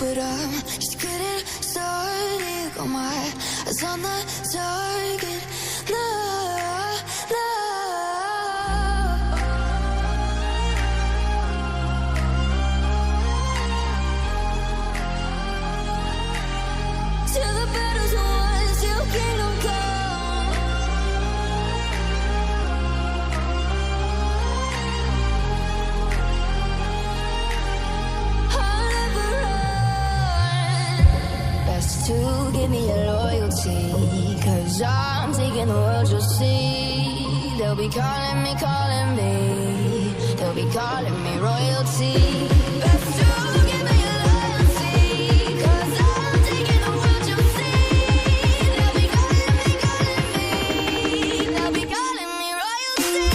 but I'm just getting started. Got my eyes on the target. No, no. Till the battle's won, till kingdom come. I'll never run. Best to give me your loyalty, 'cause I'm taking the world, you'll see. They'll be calling me, they'll be calling me royalty. Best to give me your loyalty, 'cause I'm taking the world, you'll see. They'll be calling me, they'll be calling me royalty.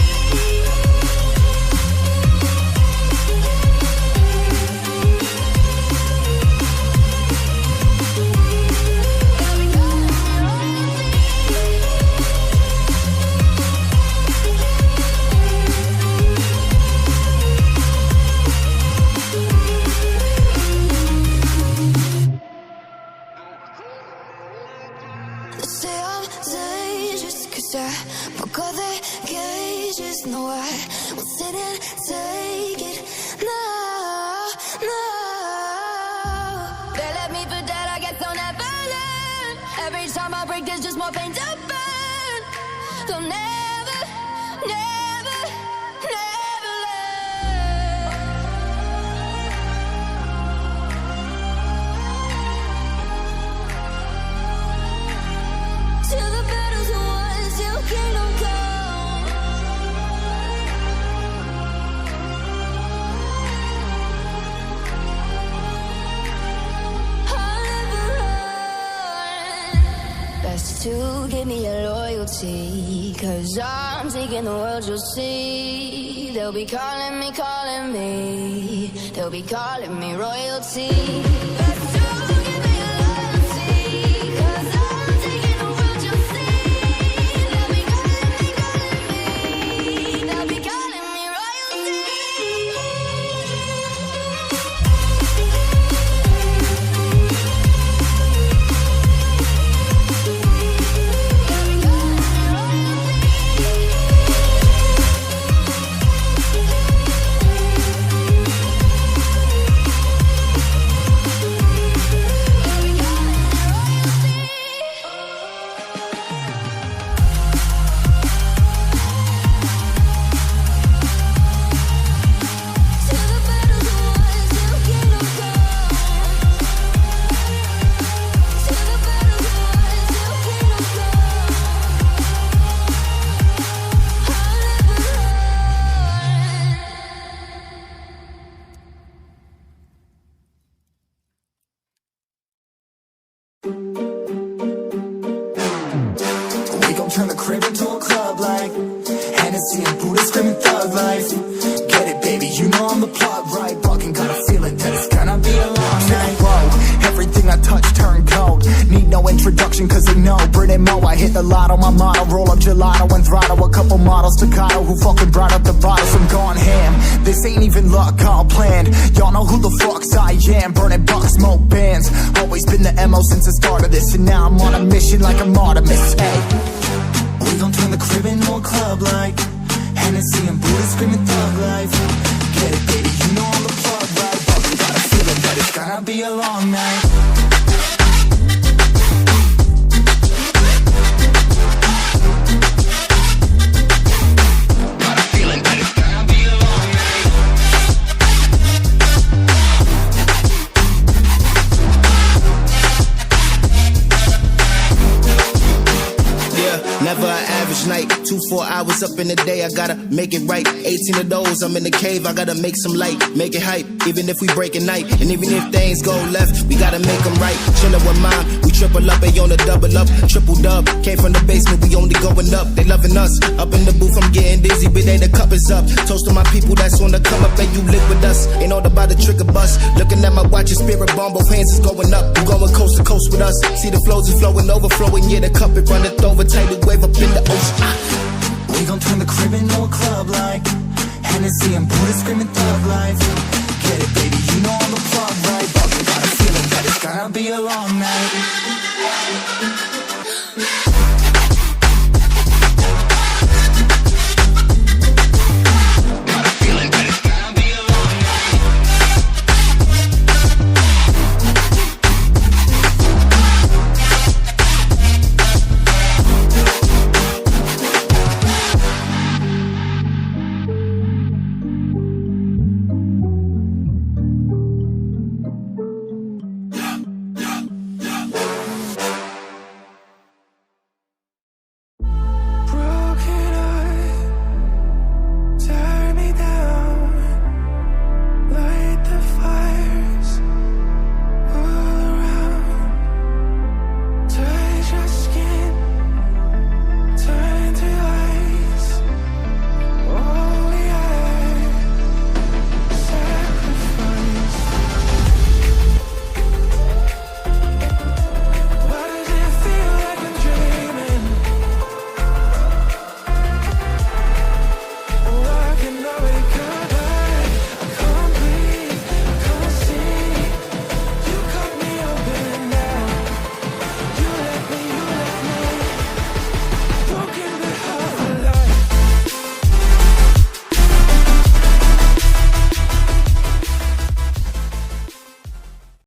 They say I'm dangerous 'cause I broke all their cages. No, I won't sit and take it. No, no. They left me for dead, I guess I'll never learn. Every time I break, there's just more pain to burn. They'll never, never, never learn. Till the battle's won, till kingdom come. I'll never run. Best to give me your loyalty, 'cause I'm taking the world, you'll see. They'll be calling me, they'll be calling me royalty. Best to give me your loyalty, 'cause I'm taking the world, you'll see. They'll be calling me, they'll be calling me royalty. We gon' turn the crib into a club like Hennessy and Buddha screaming thug life. Get it, baby, you know I'm the plug, right? Fucking got a feeling that it's gonna be a long night. Whoa, everything I touch turn cold. Need no introduction 'cause they know Brit and Mo, I hit the lotto, my motto. Roll up gelato and throttle a couple models staccato who fucking brought up the bottles. I'm gone ham, this ain't even luck, all planned. Y'all know who the fucks I am. Burning bucks, smoke bands. Always been the MO since the start of this, and now I'm on a mission like I'm Artemis. Hey, we gon' turn the crib into a club like Hennessy and Buddha screaming thug life. Get it, baby, you know I'm the plug, right? Fucking got a feeling that it's gonna be a long night. Got a feeling that it's gonna be a long night. Yeah, never an average night. 2-4 hours up in the day, I gotta make it right. 18 of those, I'm in the cave, I gotta make some light, make it hype, even if we break a night. And even if things go left, we gotta make them right. Chillin' with mine, we triple up, they on the double up, triple dub. Came from the basement, we only going up, they loving us. Up in the booth, I'm getting dizzy, but they the cup is up. Toast to my people that's on the come up, and you live with us. Ain't all about the trigger bus. Looking at my watch, your spirit bomb, both hands is going up. You going coast to coast with us. See the flows is flowing, overflowing, yeah, the cup it runneth over. Tidal wave up in the ocean. We gon' turn the crib into a club like Hennessy and Buddha screaming thug life. Get it, baby, you know I'm the plug, right? Fucking got a feeling gonna be a long night.